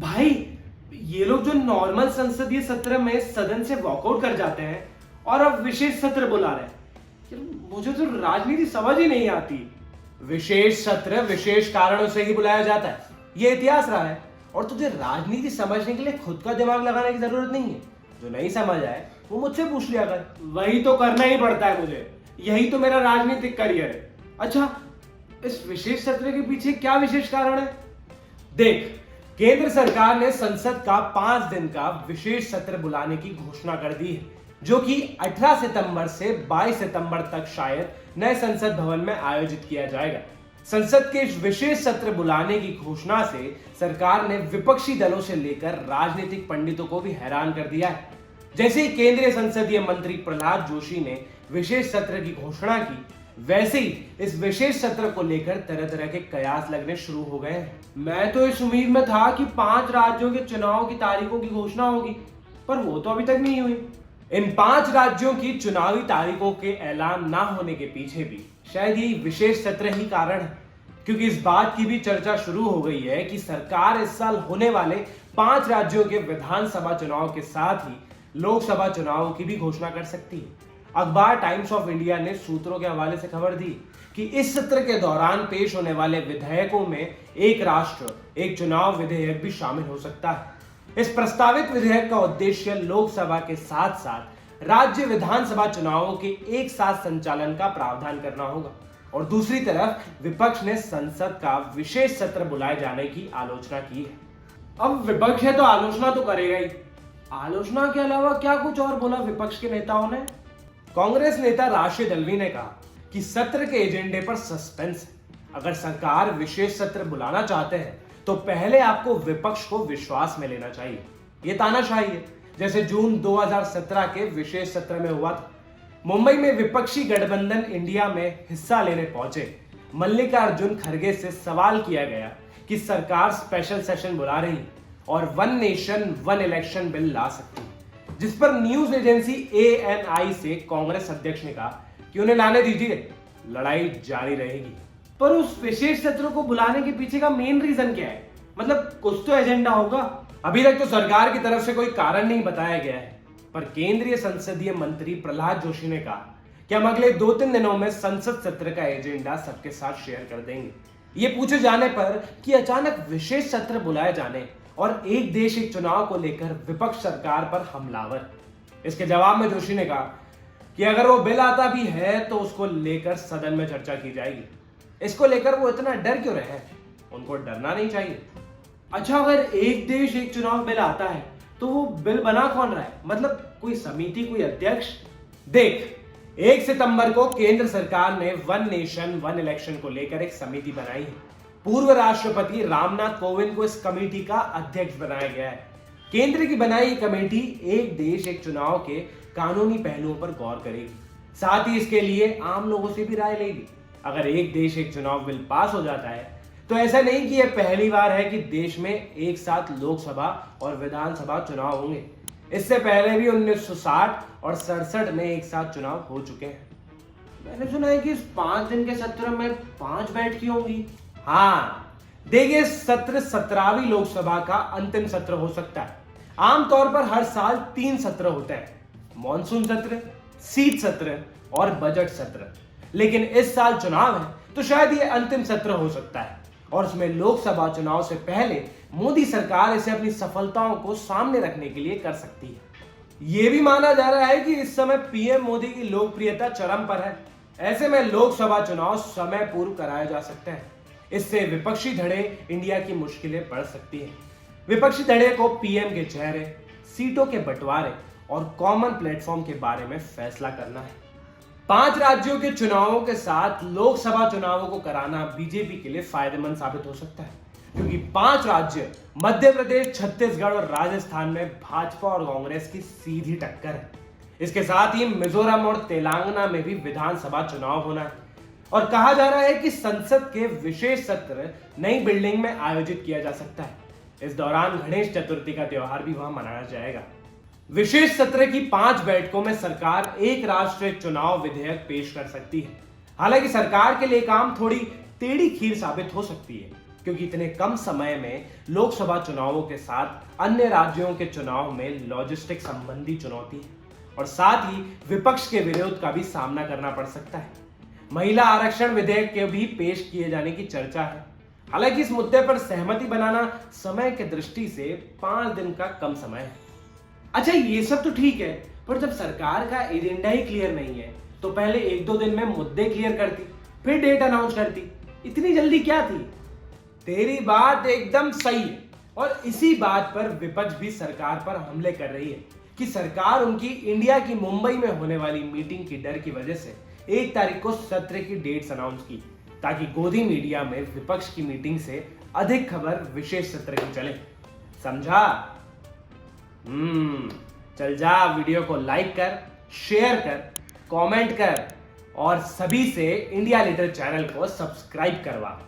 भाई, ये लोग जो नॉर्मल संसदीय सत्र में सदन से वॉकआउट कर जाते हैं और अब विशेष सत्र बुला रहे हैं। यार, मुझे तो राजनीति समझ ही नहीं आती। विशेष सत्र विशेष कारणों से ही बुलाया जाता है, ये इतिहास रहा है। और तुझे राजनीति समझने के लिए खुद का दिमाग लगाने की जरूरत नहीं है। जो नहीं समझ आए वो मुझसे पूछ लिया कर। वही तो करना ही पड़ता है मुझे, यही तो मेरा राजनीतिक करियर है। अच्छा, इस विशेष सत्र के पीछे क्या विशेष कारण है? देख, केंद्र सरकार ने संसद का 5 दिन का विशेष सत्र बुलाने की घोषणा कर दी है, जो कि 18 सितंबर से 22 सितंबर तक शायद नए संसद भवन में आयोजित किया जाएगा। संसद के इस विशेष सत्र बुलाने की घोषणा से सरकार ने विपक्षी दलों से लेकर राजनीतिक पंडितों को भी हैरान कर दिया है। जैसे ही केंद्रीय संसदीय मंत्री प्रहलाद जोशी ने विशेष सत्र की घोषणा की, वैसे ही इस विशेष सत्र को लेकर तरह तरह के कयास लगने शुरू हो गए हैं। मैं तो इस उम्मीद में था कि 5 राज्यों के चुनाव की तारीखों की घोषणा होगी, पर वो तो अभी तक नहीं हुई। इन 5 राज्यों की चुनावी तारीखों के ऐलान ना होने के पीछे भी शायद ये विशेष सत्र ही कारण है, क्योंकि इस बात की भी चर्चा शुरू हो गई है कि सरकार इस साल होने वाले 5 राज्यों के विधानसभा चुनाव के साथ ही लोकसभा चुनावों की भी घोषणा कर सकती है। अखबार टाइम्स ऑफ इंडिया ने सूत्रों के हवाले से खबर दी कि इस सत्र के दौरान पेश होने वाले विधेयकों में एक राष्ट्र एक चुनाव विधेयक भी शामिल हो सकता है। इस प्रस्तावित विधेयक का उद्देश्य लोकसभा के साथ साथ राज्य विधानसभा चुनावों के एक साथ संचालन का प्रावधान करना होगा। और दूसरी तरफ विपक्ष ने संसद का विशेष सत्र बुलाए जाने की आलोचना की है। अब विपक्ष है तो आलोचना तो करेगा ही। आलोचना के अलावा क्या कुछ और बोला विपक्ष के नेताओं ने? कांग्रेस नेता राशिद अल्वी ने कहा कि सत्र के एजेंडे पर सस्पेंस है। अगर सरकार विशेष सत्र बुलाना चाहते हैं तो पहले आपको विपक्ष को विश्वास में लेना चाहिए। यह तानाशाही है, जैसे जून 2017 के विशेष सत्र में हुआ था। मुंबई में विपक्षी गठबंधन इंडिया में हिस्सा लेने पहुंचे मल्लिकार्जुन खड़गे से सवाल किया गया कि सरकार स्पेशल सेशन बुला रही और 1 नेशन 1 इलेक्शन बिल ला सकती है, जिस पर न्यूज एजेंसी ANI से कांग्रेस अध्यक्ष ने कहा कि उन्हें लाने दीजिए, लड़ाई जारी रहेगी। पर उस विशेष सत्र को बुलाने के पीछे का मेन रीजन क्या है? मतलब कुछ तो एजेंडा होगा। अभी तक तो सरकार की तरफ से कोई कारण नहीं बताया गया है, पर केंद्रीय संसदीय मंत्री प्रहलाद जोशी ने कहा कि हम अगले 2-3 दिनों में संसद सत्र का एजेंडा सबके साथ शेयर कर देंगे। ये पूछे जाने पर कि अचानक विशेष सत्र बुलाए जाने और एक देश एक चुनाव को लेकर विपक्ष सरकार पर हमलावर, इसके जवाब में जोशी ने कहा कि अगर वो बिल आता भी है तो उसको लेकर सदन में चर्चा की जाएगी। इसको लेकर वो इतना डर क्यों रहे हैं? उनको डरना नहीं चाहिए। अच्छा, अगर एक देश एक चुनाव बिल आता है तो वो बिल बना कौन रहा है? मतलब कोई समिति, कोई अध्यक्ष? देख, 1 सितंबर को केंद्र सरकार ने 1 नेशन 1 इलेक्शन को लेकर एक समिति बनाई है। पूर्व राष्ट्रपति रामनाथ कोविंद को इस कमेटी का अध्यक्ष बनाया गया है। केंद्र की बनाई कमेटी एक देश एक चुनाव के कानूनी पहलुओं पर गौर करेगी, साथ ही इसके लिए आम लोगों से भी राय लेगी। अगर एक देश एक चुनाव बिल पास हो जाता है तो ऐसा नहीं कि यह पहली बार है कि देश में एक साथ लोकसभा और विधानसभा चुनाव होंगे। इससे पहले भी 1960 और 67 में एक साथ चुनाव हो चुके हैं। मैंने सुना है कि इस 5 दिन के सत्र में 5 बैठकें होंगी। हाँ, देखिए, सत्र 17वीं लोकसभा का अंतिम सत्र हो सकता है। आमतौर पर हर साल 3 सत्र होते हैं, मॉनसून सत्र, शीत सत्र और बजट सत्र। लेकिन इस साल चुनाव है तो शायद ये अंतिम सत्र हो सकता है, और उसमें लोकसभा चुनाव से पहले मोदी सरकार इसे अपनी सफलताओं को सामने रखने के लिए कर सकती है। यह भी माना जा रहा है कि इस समय पीएम मोदी की लोकप्रियता चरम पर है। ऐसे में लोकसभा चुनाव समय पूर्व कराए जा सकते हैं। इससे विपक्षी धड़े इंडिया की मुश्किलें बढ़ सकती हैं। विपक्षी धड़े को पीएम के चेहरे, सीटों के बंटवारे और कॉमन प्लेटफॉर्म के बारे में फैसला करना है। 5 राज्यों के चुनावों के साथ लोकसभा चुनावों को कराना बीजेपी के लिए फायदेमंद साबित हो सकता है, क्योंकि 5 राज्य मध्य प्रदेश, छत्तीसगढ़ और राजस्थान में भाजपा और कांग्रेस की सीधी टक्कर है। इसके साथ ही मिजोरम और तेलंगाना में भी विधानसभा चुनाव होना है, और कहा जा रहा है कि संसद के विशेष सत्र नई बिल्डिंग में आयोजित किया जा सकता है। इस दौरान गणेश चतुर्थी का त्योहार भी वहां मनाया जाएगा। विशेष सत्र की 5 बैठकों में सरकार एक राष्ट्र एक चुनाव विधेयक पेश कर सकती है। हालांकि सरकार के लिए काम थोड़ी टेढ़ी खीर साबित हो सकती है। क्योंकि इतने कम समय में लोकसभा चुनावों के साथ अन्य राज्यों के चुनाव में लॉजिस्टिक संबंधी चुनौती है और साथ ही विपक्ष के विरोध का भी सामना करना पड़ सकता है। महिला आरक्षण विधेयक के भी पेश किए जाने की चर्चा है। हालांकि इस मुद्दे पर सहमति बनाना समय की दृष्टि से 5 दिन का कम समय है। अच्छा, ये सब तो ठीक है, पर जब सरकार का एजेंडा ही क्लियर नहीं है तो पहले 1-2 दिन में मुद्दे क्लियर करती, फिर डेट अनाउंस करती। इतनी जल्दी क्या थी? तेरी बात एकदम सही है और इसी बात पर विपक्ष भी सरकार पर हमले कर रही है कि सरकार उनकी इंडिया की मुंबई में होने वाली मीटिंग की डर की वजह से 1 तारीख को सत्र की डेट्स अनाउंस की, ताकि गोदी मीडिया में विपक्ष की मीटिंग से अधिक खबर विशेष सत्र की चले। समझा? चल जा, वीडियो को लाइक कर, शेयर कर, कमेंट कर और सभी से इंडिया लीडर चैनल को सब्सक्राइब करवा।